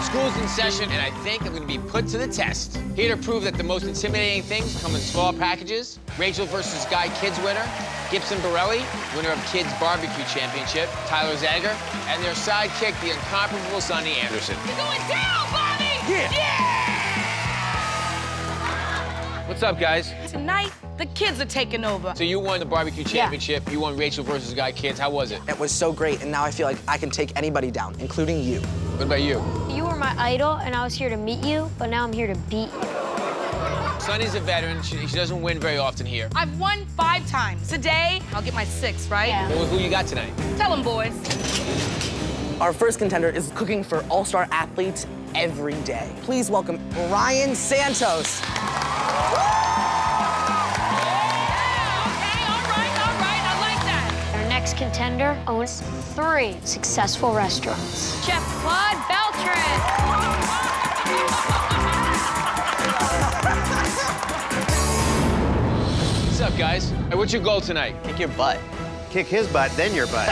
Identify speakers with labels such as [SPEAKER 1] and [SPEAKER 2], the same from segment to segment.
[SPEAKER 1] School's in session, and I think I'm gonna be put to the test. Here to prove that the most intimidating things come in small packages. Rachel versus Guy Kids winner, Gibson Borelli, winner of Kids Barbecue Championship, Tyler Zager, and their sidekick, the incomparable Sunny Anderson.
[SPEAKER 2] You're going down, Bobby!
[SPEAKER 1] Yeah! What's up, guys?
[SPEAKER 2] Tonight, the kids are taking over.
[SPEAKER 1] So you won the barbecue championship. You won Rachel versus Guy Kids. How was it?
[SPEAKER 3] It was so great, and now I feel like I can take anybody down, including you.
[SPEAKER 1] What about you?
[SPEAKER 4] You were my idol, and I was here to meet you, but now I'm here to beat you.
[SPEAKER 1] Sunny's a veteran. She doesn't win very often here.
[SPEAKER 2] I've won 5 times. Today, I'll get my 6th, right?
[SPEAKER 4] Yeah.
[SPEAKER 1] Well, who you got tonight?
[SPEAKER 2] Tell them, boys.
[SPEAKER 3] Our first contender is cooking for all-star athletes every day. Please welcome Ryan Santos.
[SPEAKER 4] Our next contender owns 3 successful restaurants. Chef Claud Beltran.
[SPEAKER 1] What's up, guys? Hey, what's your goal tonight?
[SPEAKER 5] Kick your butt.
[SPEAKER 6] Kick his butt, then your butt.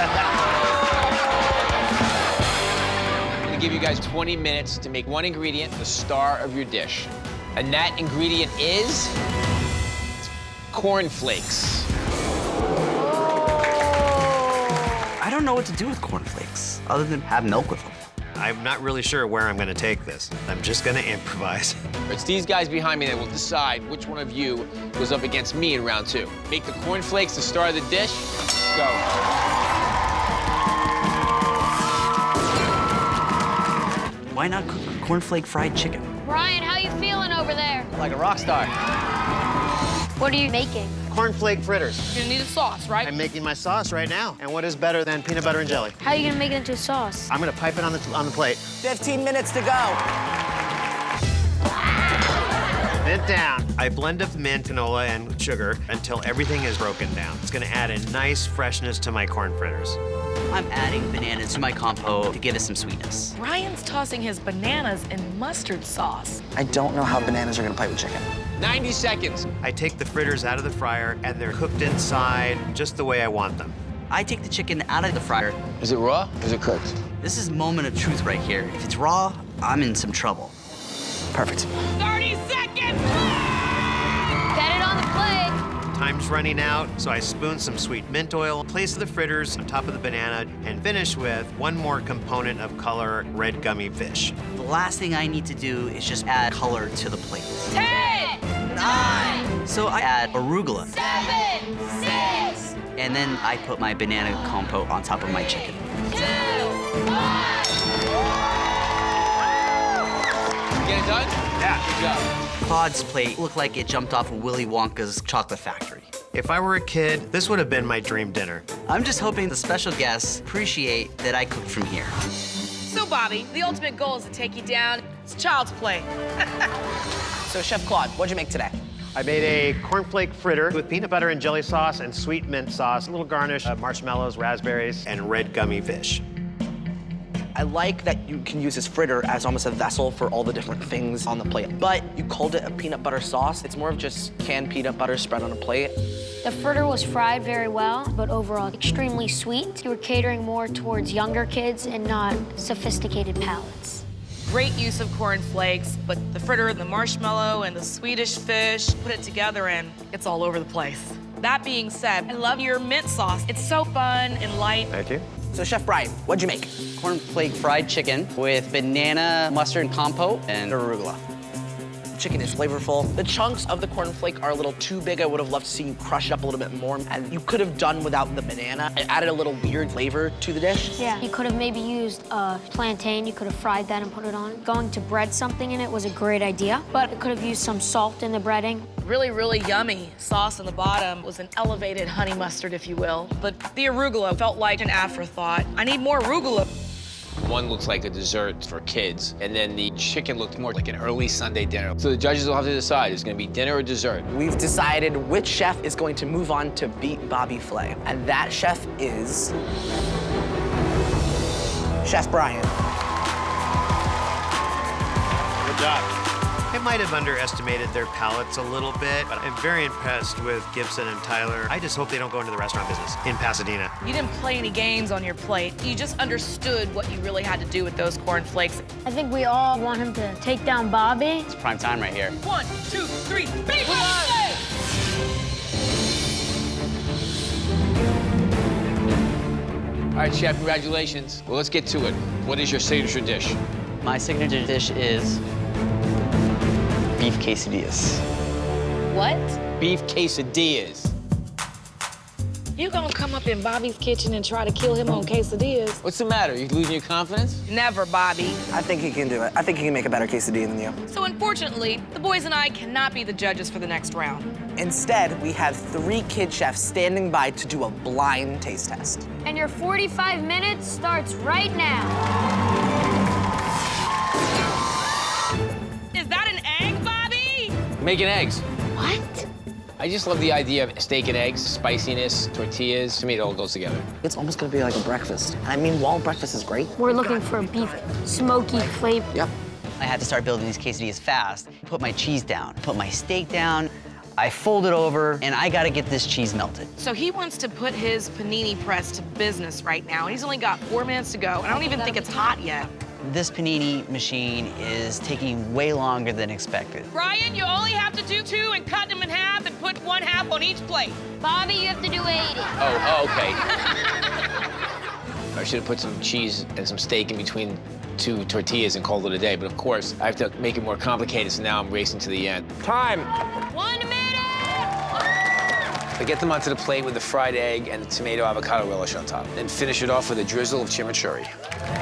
[SPEAKER 1] I'm gonna give you guys 20 minutes to make one ingredient the star of your dish. And that ingredient is cornflakes.
[SPEAKER 5] I don't know what to do with cornflakes, other than have milk with them.
[SPEAKER 6] I'm not really sure where I'm gonna take this. I'm just gonna improvise.
[SPEAKER 1] It's these guys behind me that will decide which one of you goes up against me in round 2. Make the cornflakes the star of the dish. Go.
[SPEAKER 5] Why not cook cornflake fried chicken?
[SPEAKER 4] Ryan, how you feeling over there?
[SPEAKER 5] Like a rock star.
[SPEAKER 4] What are you making?
[SPEAKER 6] Cornflake fritters.
[SPEAKER 2] You're gonna need a sauce, right?
[SPEAKER 6] I'm making my sauce right now. And what is better than peanut butter and jelly?
[SPEAKER 4] How are you gonna make it into a sauce?
[SPEAKER 6] I'm gonna pipe it on the plate.
[SPEAKER 3] 15 minutes to go.
[SPEAKER 6] Mint down. I blend up the mint, canola, and sugar until everything is broken down. It's gonna add a nice freshness to my corn fritters.
[SPEAKER 5] I'm adding bananas to my compote to give it some sweetness.
[SPEAKER 2] Ryan's tossing his bananas in mustard sauce.
[SPEAKER 3] I don't know how bananas are gonna play with chicken.
[SPEAKER 1] 90 seconds.
[SPEAKER 6] I take the fritters out of the fryer, and they're cooked inside just the way I want them.
[SPEAKER 5] I take the chicken out of the fryer.
[SPEAKER 1] Is it raw or is it cooked?
[SPEAKER 5] This is moment of truth right here. If it's raw, I'm in some trouble.
[SPEAKER 3] Perfect.
[SPEAKER 2] 30 seconds!
[SPEAKER 4] Get it on the plate.
[SPEAKER 6] Time's running out, so I spoon some sweet mint oil, place the fritters on top of the banana, and finish with one more component of color, red gummy fish.
[SPEAKER 5] The last thing I need to do is just add color to the plate.
[SPEAKER 2] 10, 9,
[SPEAKER 5] So I add arugula,
[SPEAKER 2] 7, 6,
[SPEAKER 5] and then I put my banana compote on top of my chicken.
[SPEAKER 2] 2, 1.
[SPEAKER 1] Get it done?
[SPEAKER 6] Yeah.
[SPEAKER 1] Good job.
[SPEAKER 5] Claud's plate looked like it jumped off of Willy Wonka's chocolate factory.
[SPEAKER 6] If I were a kid, this would have been my dream dinner.
[SPEAKER 5] I'm just hoping the special guests appreciate that I cooked from here.
[SPEAKER 2] So, Bobby, the ultimate goal is to take you down. It's child's play.
[SPEAKER 3] So, Chef Claude, what'd you make today?
[SPEAKER 6] I made a cornflake fritter with peanut butter and jelly sauce and sweet mint sauce, a little garnish of marshmallows, raspberries, and red gummy fish.
[SPEAKER 3] I like that you can use this fritter as almost a vessel for all the different things on the plate. But you called it a peanut butter sauce. It's more of just canned peanut butter spread on a plate.
[SPEAKER 4] The fritter was fried very well, but overall extremely sweet. You were catering more towards younger kids and not sophisticated palates.
[SPEAKER 2] Great use of cornflakes, but the fritter and the marshmallow and the Swedish fish, put it together and it's all over the place. That being said, I love your mint sauce. It's so fun and light.
[SPEAKER 6] Thank you.
[SPEAKER 3] So, Chef Brian, what'd you make?
[SPEAKER 5] Cornflake fried chicken with banana mustard compote and arugula.
[SPEAKER 3] The chicken is flavorful. The chunks of the cornflake are a little too big. I would have loved to see you crush it up a little bit more. And you could have done without the banana. It added a little weird flavor to the dish.
[SPEAKER 4] Yeah, you could have maybe used a plantain. You could have fried that and put it on. Going to bread something in it was a great idea, but it could have used some salt in the breading.
[SPEAKER 2] Really, really yummy sauce on the bottom was an elevated honey mustard, if you will. But the arugula felt like an afterthought. I need more arugula.
[SPEAKER 1] One looks like a dessert for kids, and then the chicken looked more like an early Sunday dinner. So the judges will have to decide, is it gonna be dinner or dessert?
[SPEAKER 3] We've decided which chef is going to move on to Beat Bobby Flay. And that chef is Chef Brian.
[SPEAKER 6] Good job. Hey, might have underestimated their palates a little bit, but I'm very impressed with Gibson and Tyler. I just hope they don't go into the restaurant business in Pasadena.
[SPEAKER 2] You didn't play any games on your plate. You just understood what you really had to do with those cornflakes.
[SPEAKER 4] I think we all want him to take down Bobby.
[SPEAKER 5] It's prime time right here.
[SPEAKER 2] 1, 2, 3, Beat Bobby Flay!
[SPEAKER 1] All right, Chef, congratulations. Well, let's get to it. What is your signature dish?
[SPEAKER 5] My signature dish is beef quesadillas.
[SPEAKER 2] What?
[SPEAKER 1] Beef quesadillas.
[SPEAKER 2] You gonna come up in Bobby's kitchen and try to kill him on quesadillas?
[SPEAKER 1] What's the matter? You losing your confidence?
[SPEAKER 2] Never, Bobby.
[SPEAKER 3] I think he can do it. I think he can make a better quesadilla than you.
[SPEAKER 2] So unfortunately, the boys and I cannot be the judges for the next round.
[SPEAKER 3] Instead, we have 3 kid chefs standing by to do a blind taste test.
[SPEAKER 4] And your 45 minutes starts right now.
[SPEAKER 2] Is that an egg, Bobby?
[SPEAKER 1] Making eggs.
[SPEAKER 4] What?
[SPEAKER 1] I just love the idea of steak and eggs, spiciness, tortillas. To me, it all goes together.
[SPEAKER 3] It's almost gonna be like a breakfast. And I mean, while breakfast is great.
[SPEAKER 4] We're looking for beef smoky flavor.
[SPEAKER 3] Yep.
[SPEAKER 5] I had to start building these quesadillas fast. Put my cheese down, put my steak down. I fold it over, and I gotta get this cheese melted.
[SPEAKER 2] So he wants to put his panini press to business right now. He's only got 4 minutes to go, and I don't even think it's hot yet.
[SPEAKER 5] This panini machine is taking way longer than expected.
[SPEAKER 2] Brian, you only have to do 2 and cut them in half and put 1/2 on each plate.
[SPEAKER 4] Bobby, you have to do 80.
[SPEAKER 1] Oh, okay. I should have put some cheese and some steak in between 2 tortillas and called it a day. But of course, I have to make it more complicated, so now I'm racing to the end. Time!
[SPEAKER 4] 1 minute!
[SPEAKER 1] I get them onto the plate with the fried egg and the tomato avocado relish on top. Then finish it off with a drizzle of chimichurri.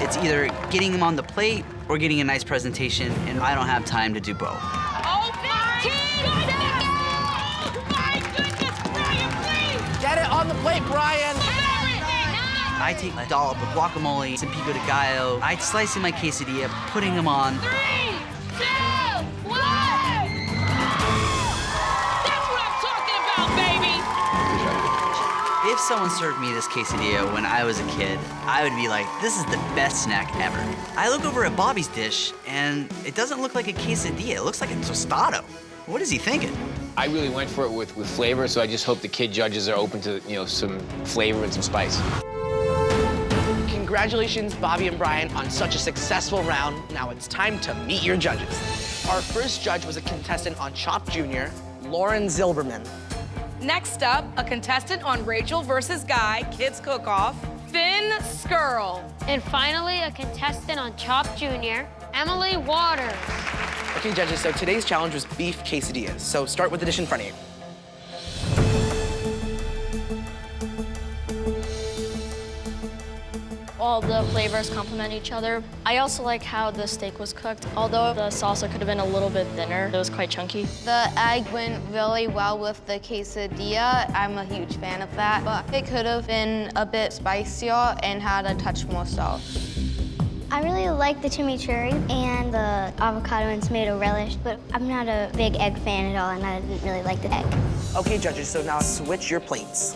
[SPEAKER 5] It's either getting them on the plate or getting a nice presentation, and I don't have time to do both.
[SPEAKER 2] Oh, my goodness! Oh, my goodness, Brian, please!
[SPEAKER 3] Get it on the plate, Brian!
[SPEAKER 5] I take a dollop of guacamole, some pico de gallo. I slice in my quesadilla, putting them on.
[SPEAKER 2] 3, 2, 1! That's what I'm talking about, baby!
[SPEAKER 5] If someone served me this quesadilla when I was a kid, I would be like, this is the best snack ever. I look over at Bobby's dish, and it doesn't look like a quesadilla. It looks like a tostado. What is he thinking?
[SPEAKER 1] I really went for it with flavor, so I just hope the kid judges are open to, some flavor and some spice.
[SPEAKER 3] Congratulations, Bobby and Brian, on such a successful round. Now it's time to meet your judges. Our first judge was a contestant on Chopped Jr., Lauren Zilberman.
[SPEAKER 2] Next up, a contestant on Rachel versus Guy Kids Cook-Off, Finn Skerlj.
[SPEAKER 4] And finally, a contestant on Chopped Jr., Emily Waters.
[SPEAKER 3] Okay, judges, so today's challenge was beef quesadillas. So start with the dish in front of you.
[SPEAKER 7] All the flavors complement each other. I also like how the steak was cooked. Although the salsa could have been a little bit thinner, it was quite chunky.
[SPEAKER 8] The egg went really well with the quesadilla. I'm a huge fan of that, but it could have been a bit spicier and had a touch more salt.
[SPEAKER 9] I really like the chimichurri and the avocado and tomato relish, but I'm not a big egg fan at all, and I didn't really like the egg.
[SPEAKER 3] Okay, judges, so now switch your plates.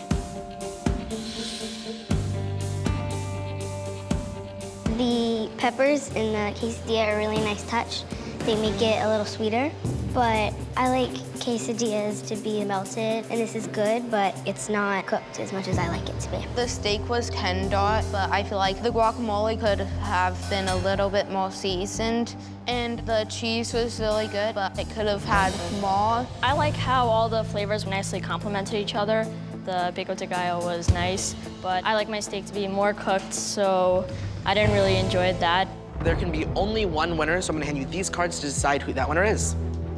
[SPEAKER 9] The peppers in the quesadilla are a really nice touch. They make it a little sweeter, but I like quesadillas to be melted, and this is good, but it's not cooked as much as I like it to be.
[SPEAKER 8] The steak was tender, but I feel like the guacamole could have been a little bit more seasoned, and the cheese was really good, but it could have had more.
[SPEAKER 7] I like how all the flavors nicely complemented each other. The pico de gallo was nice, but I like my steak to be more cooked, so I didn't really enjoy that.
[SPEAKER 3] There can be only one winner, so I'm gonna hand you these cards to decide who that winner is.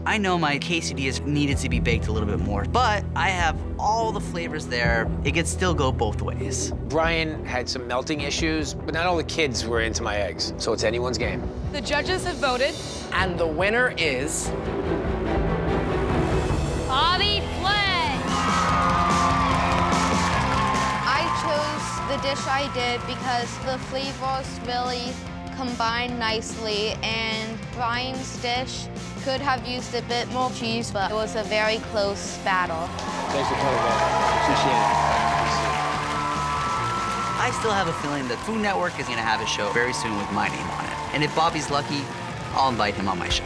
[SPEAKER 5] I know my quesadillas needed to be baked a little bit more, but I have all the flavors there. It could still go both ways.
[SPEAKER 1] Brian had some melting issues, but not all the kids were into my eggs, so it's anyone's game.
[SPEAKER 2] The judges have voted.
[SPEAKER 3] And the winner is...
[SPEAKER 4] Bobby Flay.
[SPEAKER 8] I chose the dish I did because the flavors really combined nicely, and Brian's dish could have used a bit more cheese, but it was a very close battle.
[SPEAKER 1] Thanks for coming, man. Appreciate it.
[SPEAKER 5] I still have a feeling that Food Network is gonna have a show very soon with my name on it. And if Bobby's lucky, I'll invite him on my show.